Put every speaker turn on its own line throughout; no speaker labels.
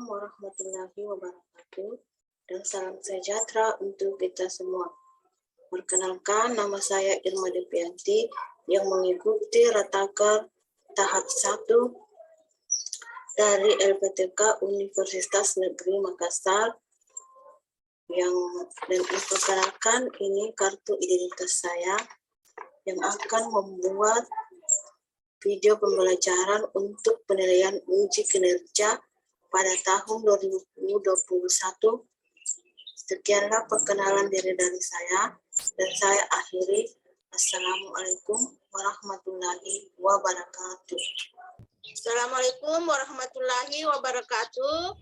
warahmatullahi wabarakatuh dan salam sejahtera untuk kita semua. Perkenalkan, nama saya Irma Devianti yang mengikuti Rataker tahap 1 dari LPTK Universitas Negeri Makassar dan memperkenalkan ini kartu identitas saya yang akan membuat video pembelajaran untuk penilaian uji kinerja pada tahun 2021. Sekianlah perkenalan diri dari saya, dan saya akhiri. Assalamualaikum warahmatullahi wabarakatuh. Assalamualaikum warahmatullahi wabarakatuh.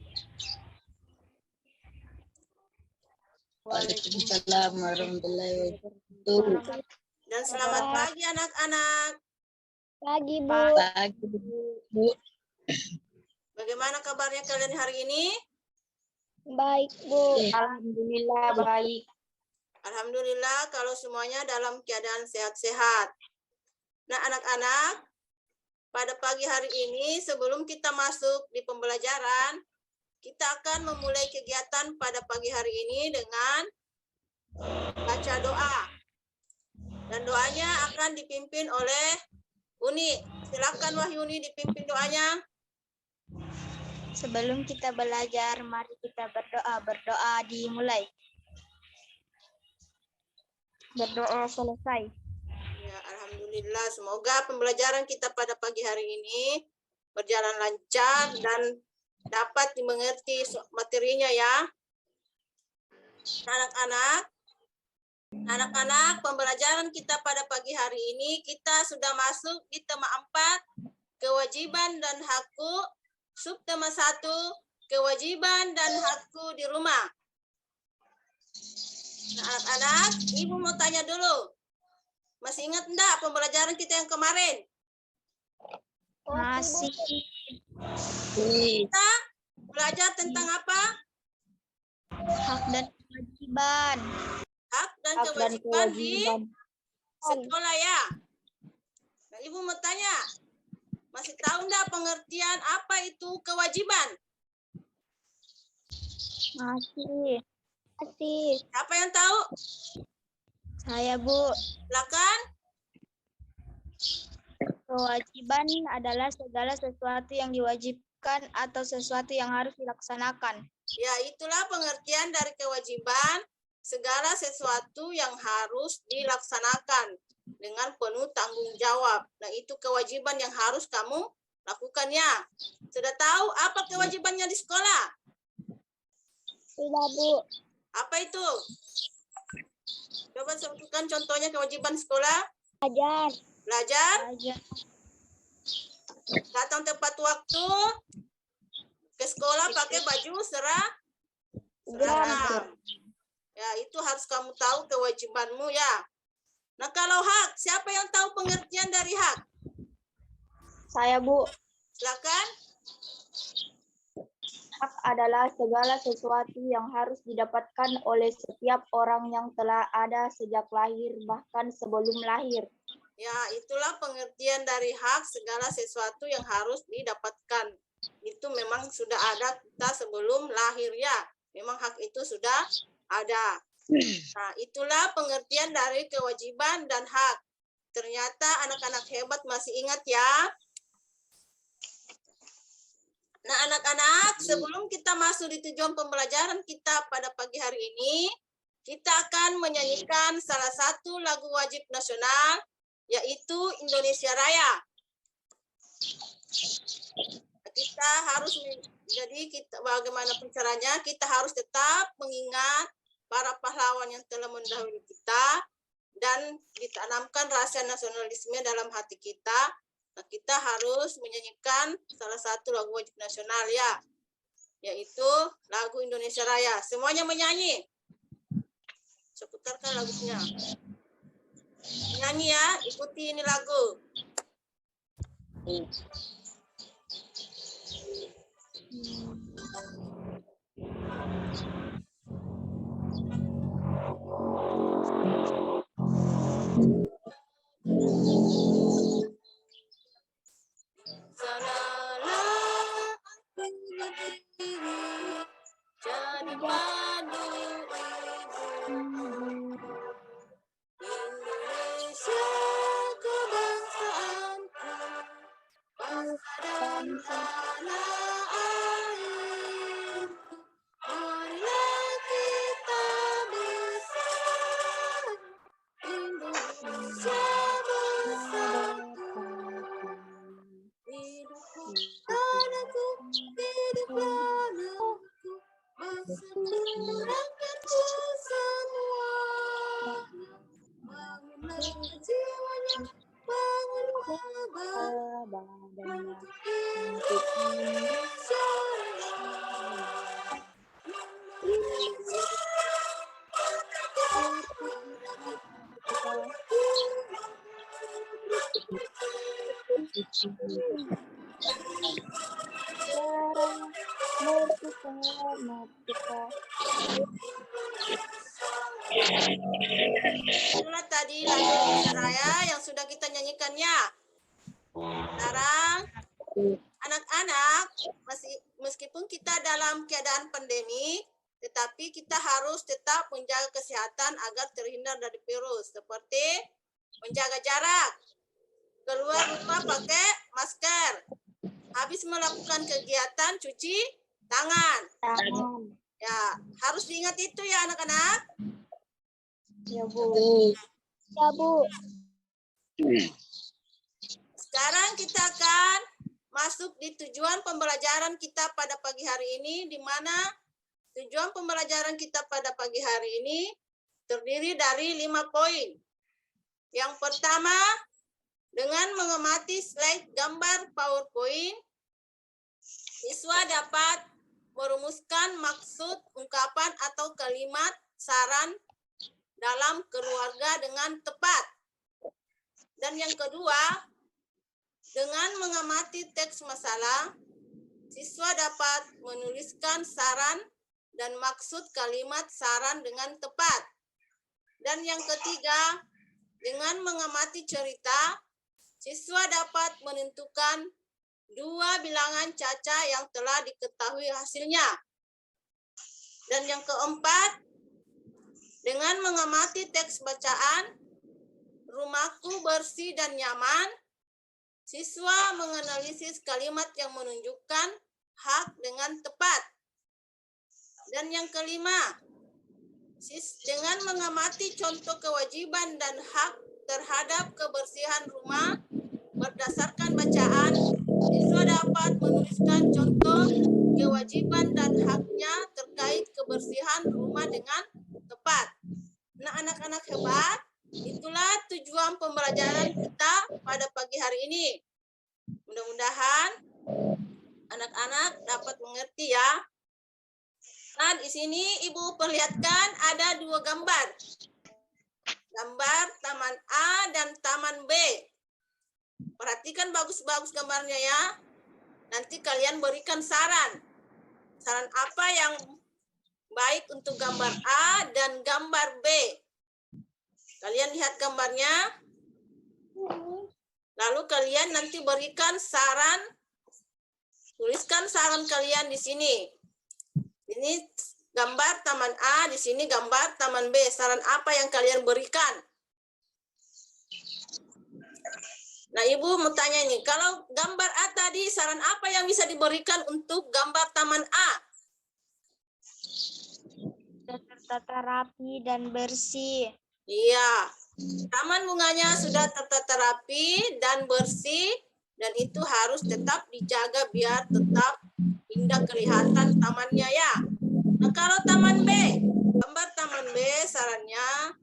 Waalaikumsalam warahmatullahi wabarakatuh.
Dan selamat pagi anak-anak.
Pagi, Bu.
Pagi, Bu.
Bagaimana kabarnya kalian hari ini?
Baik, Bu.
Alhamdulillah baik.
Alhamdulillah kalau semuanya dalam keadaan sehat-sehat. Nah, anak-anak, pada pagi hari ini sebelum kita masuk di pembelajaran, kita akan memulai kegiatan pada pagi hari ini dengan baca doa. Dan doanya akan dipimpin oleh Uni. Silakan Wahyuni dipimpin doanya.
Sebelum kita belajar, mari kita berdoa. Berdoa dimulai. Berdoa selesai.
Ya, alhamdulillah. Semoga pembelajaran kita pada pagi hari ini berjalan lancar dan dapat dimengerti materinya ya. Anak-anak, pembelajaran kita pada pagi hari ini kita sudah masuk di tema 4, kewajiban dan hakku, subtema 1, kewajiban dan hakku di rumah. Nah, anak-anak, Ibu mau tanya dulu. Masih ingat enggak pembelajaran kita yang kemarin?
Masih.
Kita belajar tentang apa?
Hak dan kewajiban.
Hak dan kewajiban di sekolah ya. Nah, Ibu mau tanya, masih tahu enggak pengertian apa itu kewajiban?
Masih.
Siapa yang tahu?
Saya, Bu.
Silakan.
Kewajiban adalah segala sesuatu yang diwajibkan atau sesuatu yang harus dilaksanakan.
Ya, itulah pengertian dari kewajiban, segala sesuatu yang harus dilaksanakan dengan penuh tanggung jawab. Nah, itu kewajiban yang harus kamu lakukan ya. Sudah tahu apa kewajibannya di sekolah?
Sudah, Bu.
Apa itu? Coba sebutkan contohnya kewajiban sekolah.
Belajar.
Belajar, datang tepat waktu, ke sekolah pakai baju seragam. Ya, itu harus kamu tahu kewajibanmu ya. Nah, kalau hak, siapa yang tahu pengertian dari hak?
Saya, Bu.
Silakan.
Hak adalah segala sesuatu yang harus didapatkan oleh setiap orang yang telah ada sejak lahir, bahkan sebelum lahir.
Ya, itulah pengertian dari hak, segala sesuatu yang harus didapatkan. Itu memang sudah ada kita sebelum lahir ya. Memang hak itu sudah ada. Nah, itulah pengertian dari kewajiban dan hak. Ternyata anak-anak hebat masih ingat ya. Nah, anak-anak, sebelum kita masuk di tujuan pembelajaran kita pada pagi hari ini, kita akan menyanyikan salah satu lagu wajib nasional, yaitu Indonesia Raya. Kita harus, bagaimanapun caranya, kita harus tetap mengingat para pahlawan yang telah mendahului kita dan ditanamkan rasa nasionalisme dalam hati kita. Nah, kita harus menyanyikan salah satu lagu wajib nasional ya, yaitu lagu Indonesia Raya. Semuanya menyanyi. Saya putarkan lagunya. Nyanyi ya, ikuti ini lagu. Sanalah aku berdiri tanah air, marilah kita bersatu, Indonesia bersatu. Hiduplah tanahku, hiduplah negeriku, bangsaku, rakyatku semuanya. Bangunlah jiwanya, bangunlah badannya, untuk Indonesia Raya. Indonesia, itulah tadi lagu Indonesia Raya yang sudah kita nyanyikannya. Sekarang anak-anak, meskipun kita dalam keadaan pandemi, tetapi kita harus tetap menjaga kesehatan agar terhindar dari virus, seperti menjaga jarak, keluar rumah pakai masker, habis melakukan kegiatan cuci tangan. Ya, harus diingat itu ya anak-anak.
Ya, Bu. Ya, Bu.
Sekarang kita akan masuk di tujuan pembelajaran kita pada pagi hari ini, di mana tujuan pembelajaran kita pada pagi hari ini terdiri dari 5 poin. Yang pertama, dengan mengamati slide gambar PowerPoint, siswa dapat merumuskan maksud, ungkapan, atau kalimat saran dalam keluarga dengan tepat. Dan yang kedua, dengan mengamati teks masalah, siswa dapat menuliskan saran dan maksud kalimat saran dengan tepat. Dan yang ketiga, dengan mengamati cerita, siswa dapat menentukan 2 bilangan caca yang telah diketahui hasilnya. Dan yang keempat, dengan mengamati teks bacaan, rumahku bersih dan nyaman, siswa menganalisis kalimat yang menunjukkan hak dengan tepat. Dan yang kelima, dengan mengamati contoh kewajiban dan hak terhadap kebersihan rumah berdasarkan bacaan, siswa dapat menuliskan contoh kewajiban dan haknya terkait kebersihan rumah dengan tepat. Nah, anak-anak hebat, itulah tujuan pembelajaran kita pada pagi hari ini. Mudah-mudahan anak-anak dapat mengerti ya. Nah, di sini Ibu perlihatkan ada 2 gambar. Gambar Taman A dan Taman B. Perhatikan bagus-bagus gambarnya ya. Nanti kalian berikan saran. Saran apa yang baik untuk gambar A dan gambar B. Kalian lihat gambarnya. Lalu kalian nanti berikan saran. Tuliskan saran kalian di sini. Ini gambar Taman A, di sini gambar Taman B. Saran apa yang kalian berikan? Nah, Ibu mau tanya ini, kalau gambar A tadi, saran apa yang bisa diberikan untuk gambar Taman A?
Tertata rapi dan bersih.
Iya, taman bunganya sudah tertata rapi dan bersih, dan itu harus tetap dijaga biar tetap indah kelihatan tamannya ya. Nah, kalau Taman B, gambar Taman B sarannya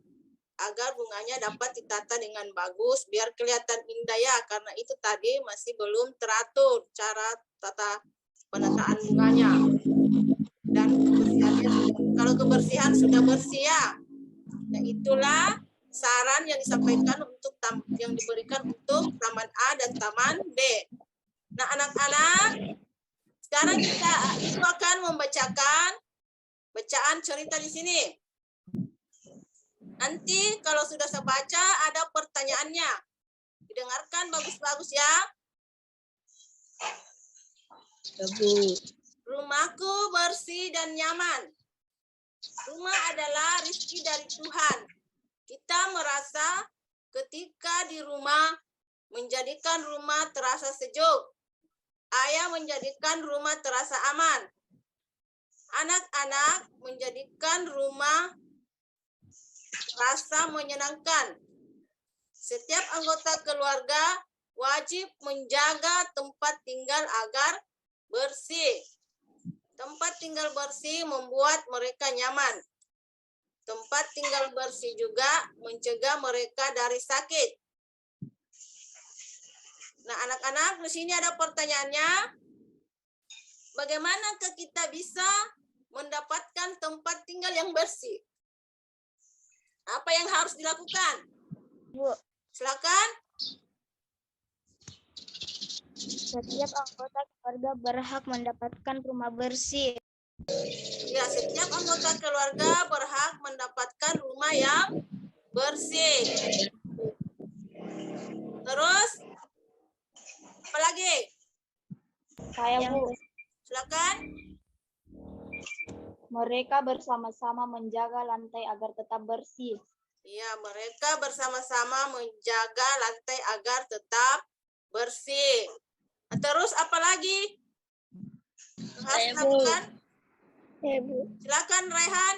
agar bunganya dapat ditata dengan bagus biar kelihatan indah ya, karena itu tadi masih belum teratur cara tata penataan bunganya. Dan kebersihannya, kalau kebersihan sudah bersih ya. Nah, itulah saran yang disampaikan untuk yang diberikan untuk Taman A dan Taman B. Nah, anak-anak, sekarang Ibu akan membacakan bacaan cerita di sini. Nanti kalau sudah saya baca ada pertanyaannya. Didengarkan bagus-bagus ya. Rumahku bersih dan nyaman. Rumah adalah rezeki dari Tuhan. Kita merasa ketika di rumah menjadikan rumah terasa sejuk. Ayah menjadikan rumah terasa aman. Anak-anak menjadikan rumah terasa menyenangkan. Setiap anggota keluarga wajib menjaga tempat tinggal agar bersih. Tempat tinggal bersih membuat mereka nyaman. Tempat tinggal bersih juga mencegah mereka dari sakit. Nah, anak-anak, di sini ada pertanyaannya. Bagaimanakah kita bisa mendapatkan tempat tinggal yang bersih? Apa yang harus dilakukan?
Bu,
Silakan.
setiap anggota keluarga berhak mendapatkan rumah bersih.
Ya, setiap anggota keluarga berhak mendapatkan rumah yang bersih. Terus, apa lagi?
Saya, Bu,
Silakan.
mereka bersama-sama menjaga lantai agar tetap bersih.
Ya, mereka bersama-sama menjaga lantai agar tetap bersih. Nah, terus apa lagi? Yang harus
Saya, Bu.
dilakukan?
Bu.
Silakan, Raihan.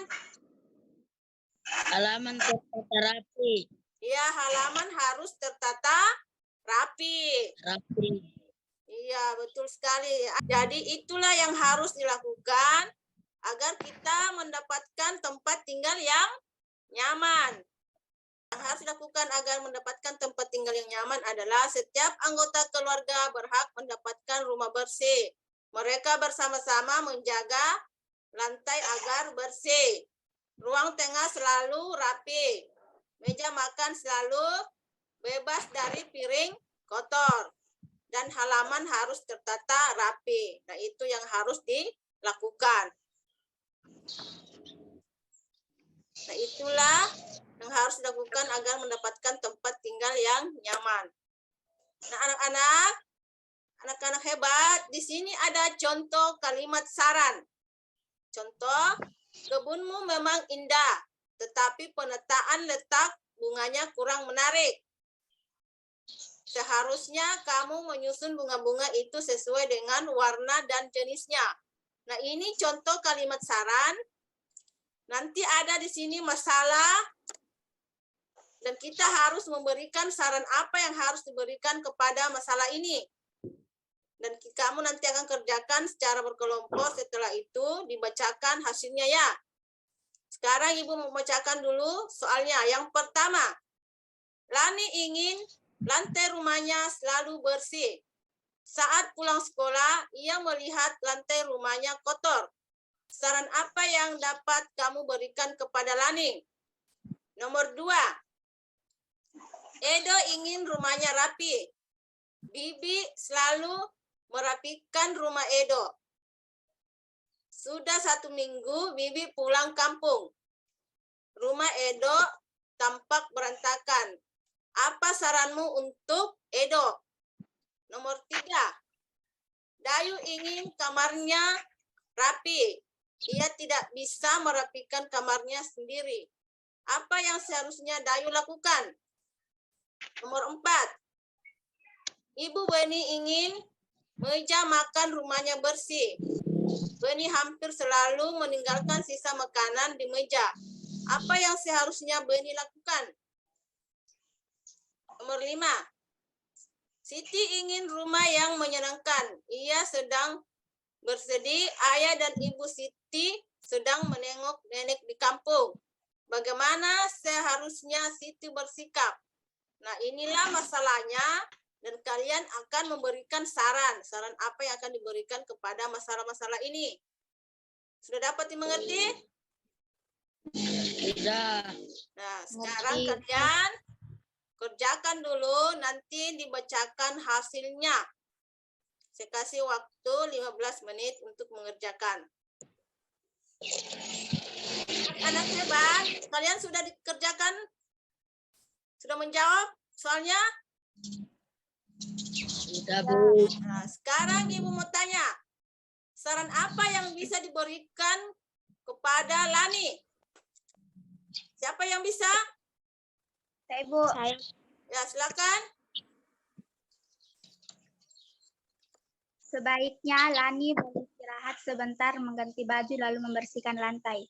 Halaman tertata rapi.
Ya, halaman harus tertata rapi.
Rapi.
Iya, betul sekali. Jadi itulah yang harus dilakukan agar kita mendapatkan tempat tinggal yang nyaman. Yang harus dilakukan agar mendapatkan tempat tinggal yang nyaman adalah setiap anggota keluarga berhak mendapatkan rumah bersih. Mereka bersama-sama menjaga lantai agar bersih. Ruang tengah selalu rapi. Meja makan selalu bebas dari piring kotor. Dan halaman harus tertata rapi. Nah, itu yang harus dilakukan. Nah, itulah yang harus dilakukan agar mendapatkan tempat tinggal yang nyaman. Nah, anak-anak hebat, di sini ada contoh kalimat saran. Contoh, kebunmu memang indah, tetapi penataan letak bunganya kurang menarik. Seharusnya kamu menyusun bunga-bunga itu sesuai dengan warna dan jenisnya. Nah, ini contoh kalimat saran. Nanti ada di sini masalah dan kita harus memberikan saran apa yang harus diberikan kepada masalah ini. Dan kamu nanti akan kerjakan secara berkelompok, setelah itu dibacakan hasilnya ya. Sekarang Ibu membacakan dulu soalnya. Yang pertama, Lani ingin lantai rumahnya selalu bersih. Saat pulang sekolah, ia melihat lantai rumahnya kotor. Saran apa yang dapat kamu berikan kepada Lani? Nomor 2, Edo ingin rumahnya rapi. Bibi selalu merapikan rumah Edo. Sudah 1 minggu Bibi pulang kampung. Rumah Edo tampak berantakan. Apa saranmu untuk Edo? Nomor 3, Dayu ingin kamarnya rapi. Ia tidak bisa merapikan kamarnya sendiri. Apa yang seharusnya Dayu lakukan? Nomor 4, Ibu Beni ingin meja makan rumahnya bersih. Beni hampir selalu meninggalkan sisa makanan di meja. Apa yang seharusnya Beni lakukan? Nomor 5, Siti ingin rumah yang menyenangkan. Ia sedang bersedih, ayah dan ibu Siti sedang menengok nenek di kampung. Bagaimana seharusnya Siti bersikap? Nah, inilah masalahnya dan kalian akan memberikan saran. Saran apa yang akan diberikan kepada masalah-masalah ini? Sudah dapat dimengerti?
Sudah.
Nah, sekarang kalian kerjakan dulu, nanti dibacakan hasilnya. Saya kasih waktu 15 menit untuk mengerjakan. Anak hebat, kalian sudah dikerjakan? Sudah menjawab soalnya?
Sudah, Bu.
Nah, sekarang Ibu mau tanya, saran apa yang bisa diberikan kepada Lani? Siapa yang bisa?
Saya, Bu.
Ya, silakan.
Sebaiknya Lani beristirahat sebentar, mengganti baju lalu membersihkan lantai.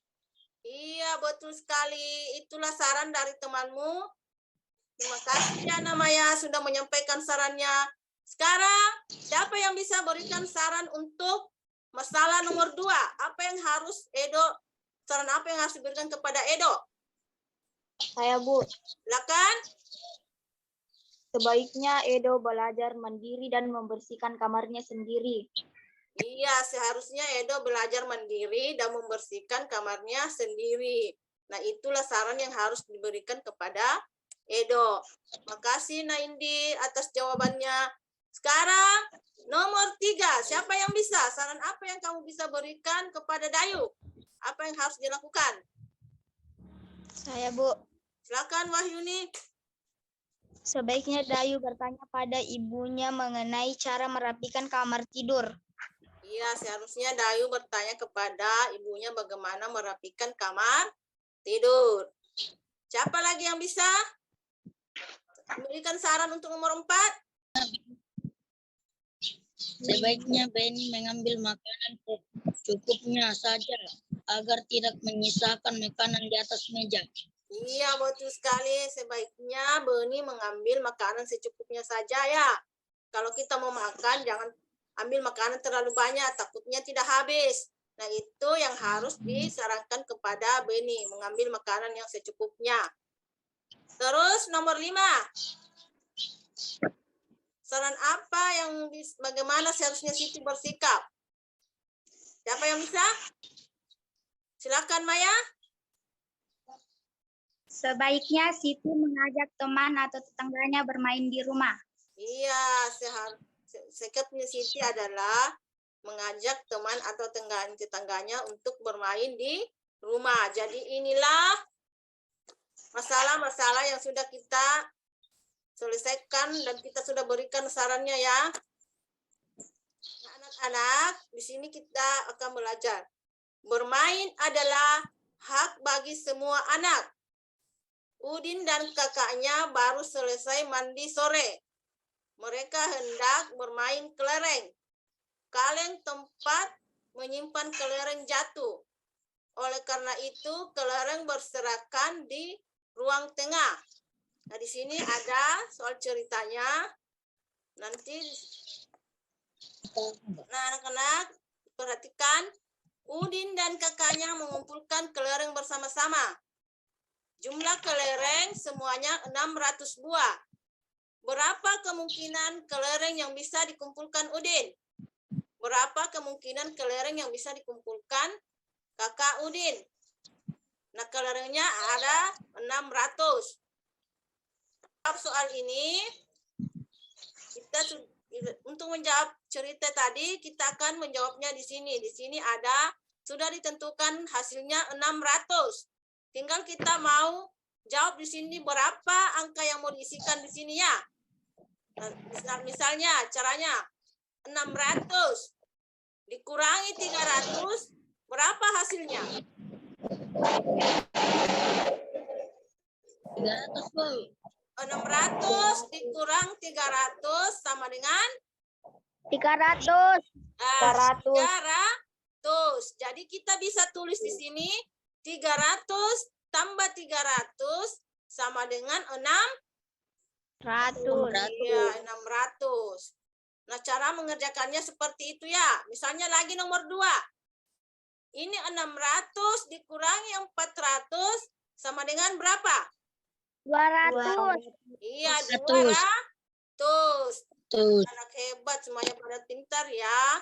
Iya, betul sekali. Itulah saran dari temanmu. Terima kasih ya Namaya sudah menyampaikan sarannya. Sekarang, siapa yang bisa berikan saran untuk masalah nomor 2? Apa yang harus saran apa yang harus diberikan kepada Edo?
Saya, Bu.
Silakan.
Sebaiknya Edo belajar mandiri dan membersihkan kamarnya sendiri.
Iya, seharusnya Edo belajar mandiri dan membersihkan kamarnya sendiri. Nah, itulah saran yang harus diberikan kepada Edo. Makasih Naindi atas jawabannya. Sekarang, nomor 3. Siapa yang bisa? Saran apa yang kamu bisa berikan kepada Dayu? Apa yang harus dilakukan?
Saya, Bu.
Silakan Wahyuni.
Sebaiknya Dayu bertanya pada ibunya mengenai cara merapikan kamar tidur.
Iya, seharusnya Dayu bertanya kepada ibunya bagaimana merapikan kamar tidur. Siapa lagi yang bisa memberikan saran untuk nomor 4?
Sebaiknya Beni mengambil makanan secukupnya saja agar tidak menyisakan makanan di atas meja.
Iya, betul sekali. Sebaiknya Beni mengambil makanan secukupnya saja ya. Kalau kita mau makan, jangan ambil makanan terlalu banyak, takutnya tidak habis. Nah, itu yang harus disarankan kepada Beni, mengambil makanan yang secukupnya. Terus nomor 5. Saran apa yang bagaimana seharusnya Siti bersikap? Siapa yang bisa? Silakan Maya.
Sebaiknya Siti mengajak teman atau tetangganya bermain di rumah.
Iya, sikapnya Siti adalah mengajak teman atau tetangganya untuk bermain di rumah. Jadi inilah masalah-masalah yang sudah kita selesaikan dan kita sudah berikan sarannya ya. Nah, anak-anak, di sini kita akan belajar. Bermain adalah hak bagi semua anak. Udin dan kakaknya baru selesai mandi sore. Mereka hendak bermain kelereng. Kaleng tempat menyimpan kelereng jatuh. Oleh karena itu, kelereng berserakan di ruang tengah. Nah, di sini ada soal ceritanya. Nanti, nah anak-anak, perhatikan. Udin dan kakaknya mengumpulkan kelereng bersama-sama. Jumlah kelereng semuanya 600 buah. Berapa kemungkinan kelereng yang bisa dikumpulkan Udin? Berapa kemungkinan kelereng yang bisa dikumpulkan kakak Udin? Nah, kelerengnya ada 600. Soal ini, untuk menjawab cerita tadi, kita akan menjawabnya di sini. Di sini ada, sudah ditentukan hasilnya 600. Tinggal kita mau jawab di sini berapa angka yang mau diisikan di sini ya. Nah, misalnya caranya 600 dikurangi 300, berapa hasilnya?
300, Bu.
600 dikurang 300 sama dengan
300.
300. Jadi kita bisa tulis di sini 300 tambah 300 sama dengan
100.
Iya, 600. Nah, cara mengerjakannya seperti itu ya. Misalnya lagi nomor 2. Ini 600 dikurangi 400 sama dengan berapa?
200.
Iya,
200.
200.
Tuh.
Anak hebat, semuanya pada pintar ya.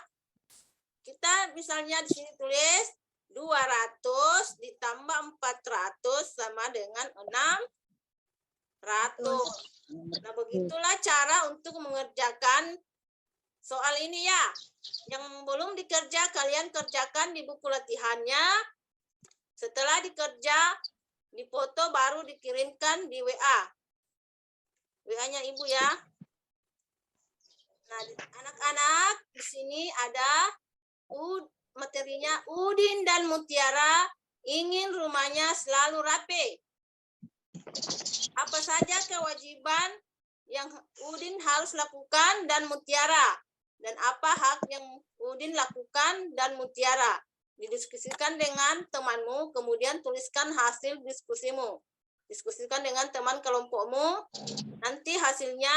Kita misalnya di sini tulis 200 ditambah 400 sama dengan 600. Nah, begitulah cara untuk mengerjakan soal ini ya. Yang belum dikerja, kalian kerjakan di buku latihannya. Setelah dikerja, dipoto baru dikirimkan di WA. WA-nya Ibu ya. Nah, anak-anak, di sini ada materinya Udin dan Mutiara ingin rumahnya selalu rapi. Apa saja kewajiban yang Udin harus lakukan dan Mutiara? dan apa hak yang Udin lakukan dan Mutiara. Didiskusikan dengan temanmu, kemudian tuliskan hasil diskusimu. Diskusikan dengan teman kelompokmu, nanti hasilnya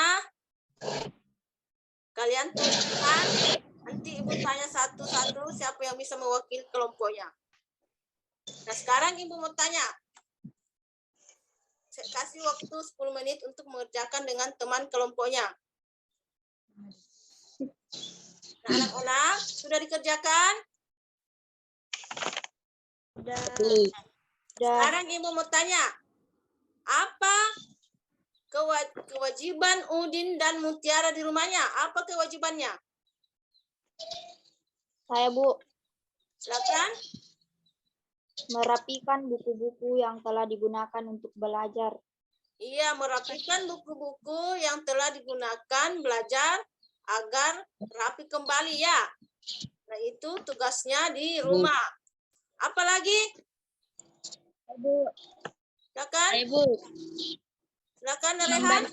kalian tuliskan, nanti Ibu tanya satu-satu siapa yang bisa mewakili kelompoknya. Nah, sekarang Ibu mau tanya. Saya kasih waktu 10 menit untuk mengerjakan dengan teman kelompoknya. Nah, anak-anak, sudah dikerjakan?
Udah.
Sekarang Ibu mau tanya, apa kewajiban Udin dan Mutiara di rumahnya? Apa kewajibannya?
Saya, Bu,
Silakan.
merapikan buku-buku yang telah digunakan untuk belajar.
Iya, merapikan buku-buku yang telah digunakan belajar agar rapi kembali ya. Nah, itu tugasnya di rumah. Apalagi?
Bu,
Silakan.
Bu,
Silakan, Rehan.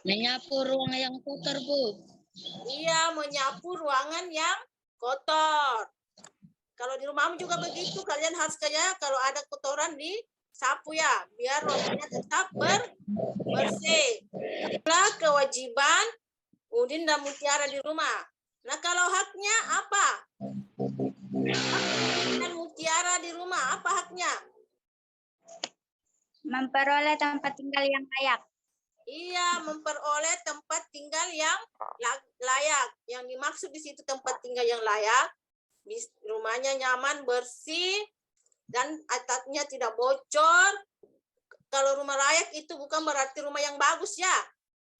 menyapu ruang yang kotor, Bu.
Iya, menyapu ruangan yang kotor. Kalau di rumahmu juga begitu, kalian harus kayak kalau ada kotoran disapu ya, biar ruangannya tetap bersih. Itulah kewajiban Udin dan Mutiara di rumah. Nah, kalau haknya apa? Hak Udin dan Mutiara di rumah, apa haknya?
Memperoleh tempat tinggal yang layak.
Iya, memperoleh tempat tinggal yang layak. Yang dimaksud di situ tempat tinggal yang layak, rumahnya nyaman, bersih, dan atapnya tidak bocor. Kalau rumah layak itu bukan berarti rumah yang bagus ya.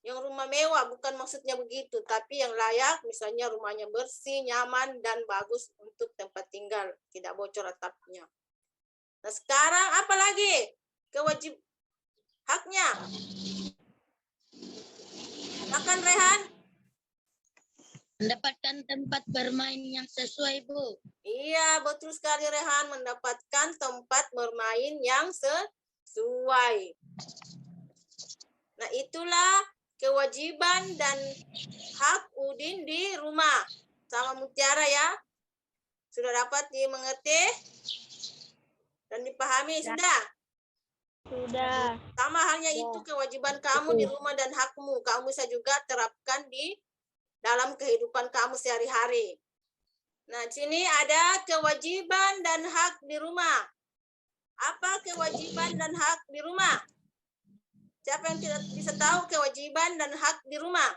Yang rumah mewah bukan maksudnya begitu, tapi yang layak misalnya rumahnya bersih, nyaman, dan bagus untuk tempat tinggal, tidak bocor atapnya. Nah, sekarang apa lagi haknya? Silakan, Rehan.
Mendapatkan tempat bermain yang sesuai, Bu.
Iya, betul sekali Rehan, mendapatkan tempat bermain yang sesuai. Nah, itulah kewajiban dan hak Udin di rumah sama Mutiara ya. Sudah dapat dimengerti dan dipahami? Sudah?
Sudah.
Sama halnya itu kewajiban kamu di rumah dan hakmu. Kamu bisa juga terapkan di dalam kehidupan kamu sehari-hari. Nah, sini ada kewajiban dan hak di rumah. Apa kewajiban dan hak di rumah? Siapa yang tidak bisa tahu kewajiban dan hak di rumah?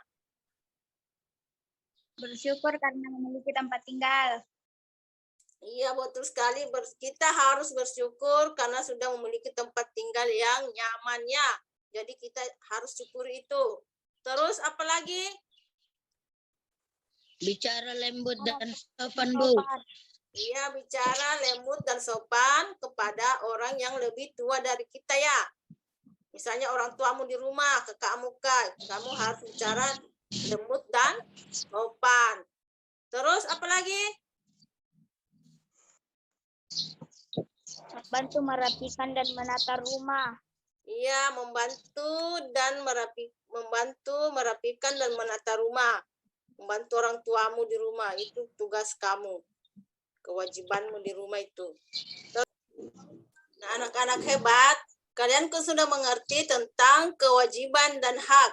Bersyukur karena memiliki tempat tinggal.
Iya, betul sekali. Kita harus bersyukur karena sudah memiliki tempat tinggal yang nyaman ya. Jadi kita harus syukuri itu. Terus apa lagi?
Bicara lembut dan sopan, Bu.
Iya, bicara lembut dan sopan kepada orang yang lebih tua dari kita ya. Misalnya orang tuamu di rumah, kakakmu, kamu harus bicara lembut dan sopan. Terus apa lagi?
Membantu merapikan dan menata rumah.
Iya, membantu merapikan dan menata rumah. Membantu orang tuamu di rumah, itu tugas kamu. Kewajibanmu di rumah itu. Nah, anak-anak hebat, kalian kan sudah mengerti tentang kewajiban dan hak.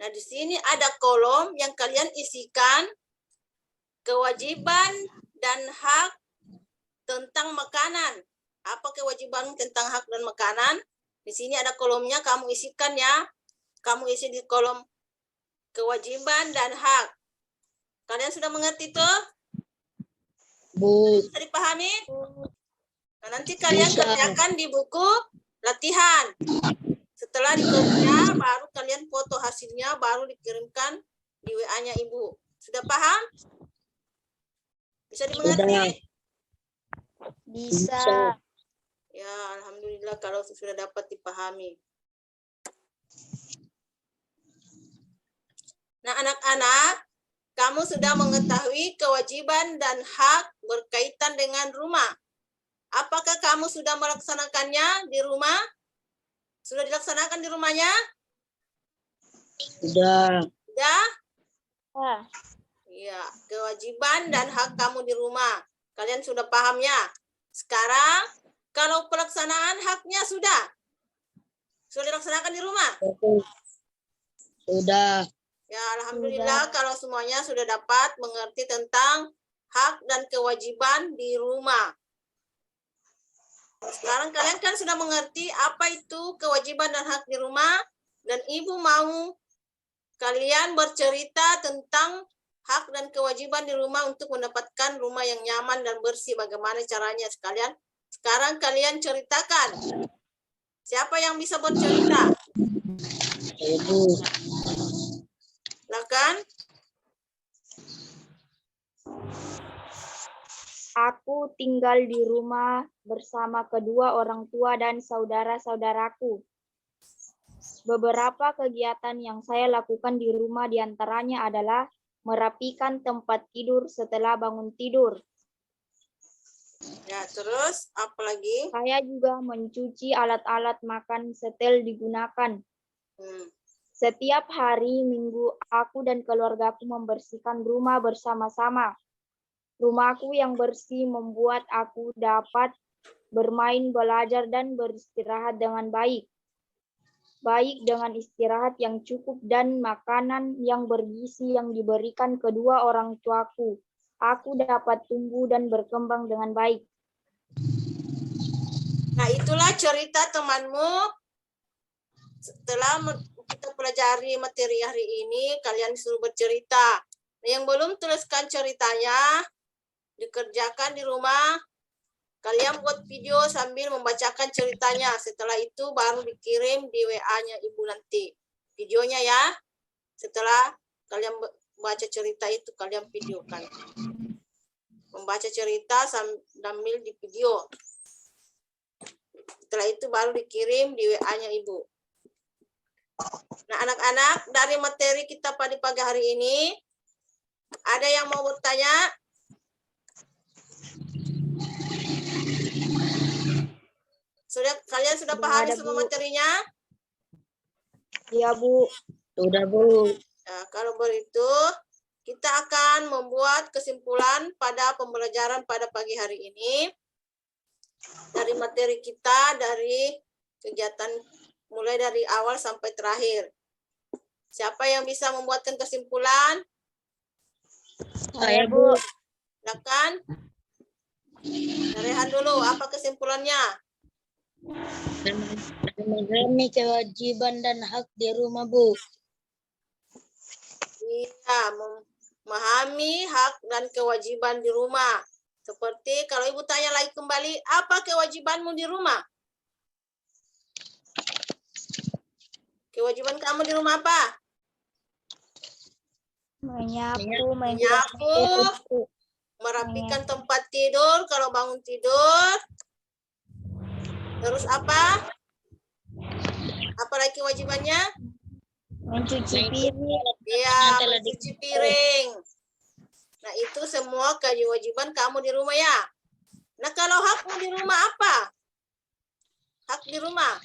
Nah, di sini ada kolom yang kalian isikan kewajiban dan hak tentang makanan. Apa kewajiban tentang hak dan makanan? Di sini ada kolomnya, kamu isikan ya. Kamu isi di kolom kewajiban dan hak. Kalian sudah mengerti tuh?
Bu.
Bisa dipahami? Nah, nanti kalian kerjakan di buku latihan. Setelah dikerja, baru kalian foto hasilnya, baru dikirimkan di WA-nya Ibu. Sudah paham? Bisa dimengerti?
Bisa.
Ya, alhamdulillah kalau sudah dapat dipahami. Nah, anak-anak, kamu sudah mengetahui kewajiban dan hak berkaitan dengan rumah. Apakah kamu sudah melaksanakannya di rumah? Sudah dilaksanakan di rumahnya?
Sudah.
Sudah? Iya, kewajiban dan hak kamu di rumah. Kalian sudah paham ya? Sekarang, kalau pelaksanaan haknya sudah dilaksanakan di rumah?
Sudah.
Ya, alhamdulillah kalau semuanya sudah dapat mengerti tentang hak dan kewajiban di rumah. Sekarang kalian kan sudah mengerti apa itu kewajiban dan hak di rumah, dan Ibu mau kalian bercerita tentang hak dan kewajiban di rumah untuk mendapatkan rumah yang nyaman dan bersih. Bagaimana caranya sekalian? Sekarang kalian ceritakan. Siapa yang bisa bercerita?
Ibu.
Silakan.
Aku tinggal di rumah bersama kedua orang tua dan saudara-saudaraku. Beberapa kegiatan yang saya lakukan di rumah diantaranya adalah merapikan tempat tidur setelah bangun tidur.
Ya, terus apa lagi?
Saya juga mencuci alat-alat makan setelah digunakan. Setiap hari Minggu, aku dan keluargaku membersihkan rumah bersama-sama. Rumahku yang bersih membuat aku dapat bermain, belajar, dan beristirahat dengan baik. Baik dengan istirahat yang cukup dan makanan yang bergizi yang diberikan kedua orang tuaku. Aku dapat tumbuh dan berkembang dengan baik.
Nah, itulah cerita temanmu. Setelah kita pelajari materi hari ini, kalian disuruh bercerita. Nah, yang belum tuliskan ceritanya, dikerjakan di rumah. Kalian buat video sambil membacakan ceritanya. Setelah itu baru dikirim di WA-nya Ibu nanti. Videonya ya. Setelah kalian baca cerita itu, kalian videokan. Membaca cerita sambil di video. Setelah itu baru dikirim di WA-nya Ibu. Nah, anak-anak, dari materi kita pada pagi hari ini, ada yang mau bertanya? Kalian sudah pahami semua materinya?
Iya, Bu.
Sudah, Bu.
Nah, kalau begitu, kita akan membuat kesimpulan pada pembelajaran pada pagi hari ini. Dari materi kita, dari kegiatan mulai dari awal sampai terakhir. Siapa yang bisa membuatkan kesimpulan?
Saya, Bu.
Silakan. Rehan dulu, apa kesimpulannya?
Memahami kewajiban dan hak di rumah, Bu.
Iya, memahami hak dan kewajiban di rumah. Seperti kalau Ibu tanya lagi kembali, apa kewajibanmu di rumah? Kewajiban kamu di rumah apa?
Menyapu,
Merapikan tempat tidur kalau bangun tidur. Terus apa? Apa lagi kewajibannya?
mencuci piring,
Ya, mencuci piring. Nah, itu semua kewajiban kamu di rumah ya. Nah, kalau hakmu di rumah apa? Hak di rumah.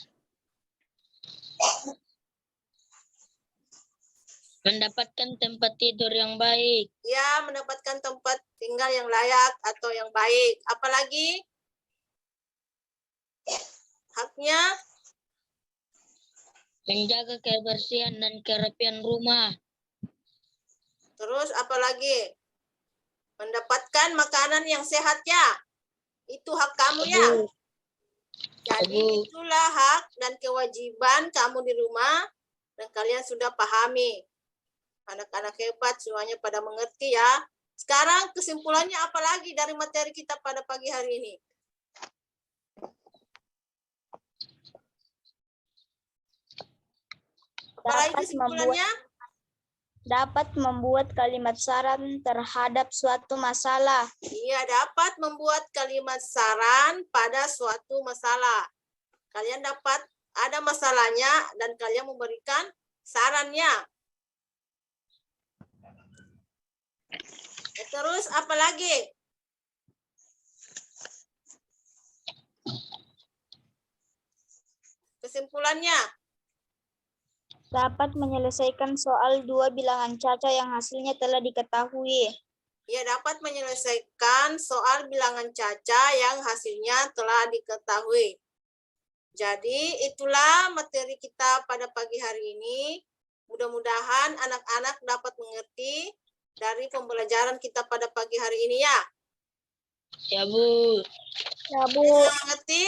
Mendapatkan tempat tidur yang baik.
Ya, mendapatkan tempat tinggal yang layak atau yang baik. Apalagi? Haknya?
Menjaga kebersihan dan kerapian rumah.
Terus apalagi? Mendapatkan makanan yang sehat ya. Itu hak kamu ya. Jadi itulah hak dan kewajiban kamu di rumah. Dan kalian sudah pahami. Anak-anak hebat semuanya pada mengerti ya. Sekarang kesimpulannya apa lagi dari materi kita pada pagi hari ini? Apalagi kesimpulannya?
dapat membuat kalimat saran terhadap suatu masalah.
Iya, dapat membuat kalimat saran pada suatu masalah. Kalian dapat ada masalahnya dan kalian memberikan sarannya. Terus apa lagi? Kesimpulannya?
Dapat menyelesaikan soal 2 bilangan caca yang hasilnya telah diketahui.
Ya, dapat menyelesaikan soal bilangan caca yang hasilnya telah diketahui. Jadi, itulah materi kita pada pagi hari ini. Mudah-mudahan anak-anak dapat mengerti dari pembelajaran kita pada pagi hari ini ya.
Ya, Bu.
Ya, Bu.
Mengerti?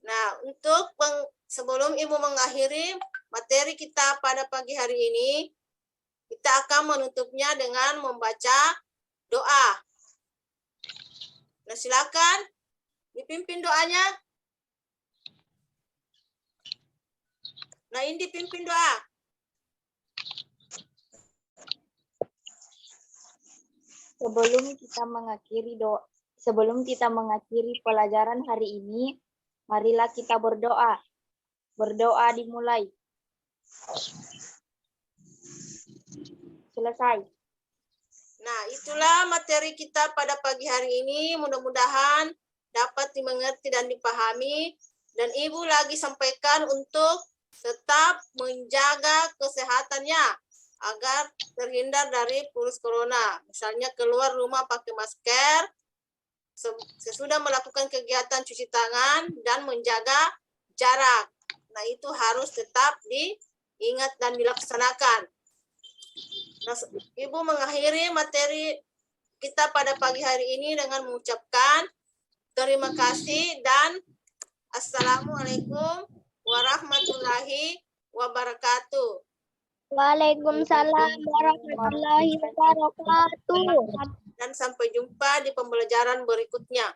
Nah, sebelum Ibu mengakhiri materi kita pada pagi hari ini, kita akan menutupnya dengan membaca doa. Nah, silakan dipimpin doanya. Nah, ini dipimpin doa.
Sebelum kita mengakhiri pelajaran hari ini, marilah kita berdoa. Berdoa dimulai. Selesai.
Nah, itulah materi kita pada pagi hari ini. Mudah-mudahan dapat dimengerti dan dipahami. Dan Ibu lagi sampaikan untuk tetap menjaga kesehatannya agar terhindar dari virus corona. Misalnya keluar rumah pakai masker, sesudah melakukan kegiatan cuci tangan, dan menjaga jarak. Nah, itu harus tetap diingat dan dilaksanakan. Nah, Ibu mengakhiri materi kita pada pagi hari ini dengan mengucapkan terima kasih dan Assalamualaikum warahmatullahi wabarakatuh.
Waalaikumsalam warahmatullahi wabarakatuh.
Dan sampai jumpa di pembelajaran berikutnya.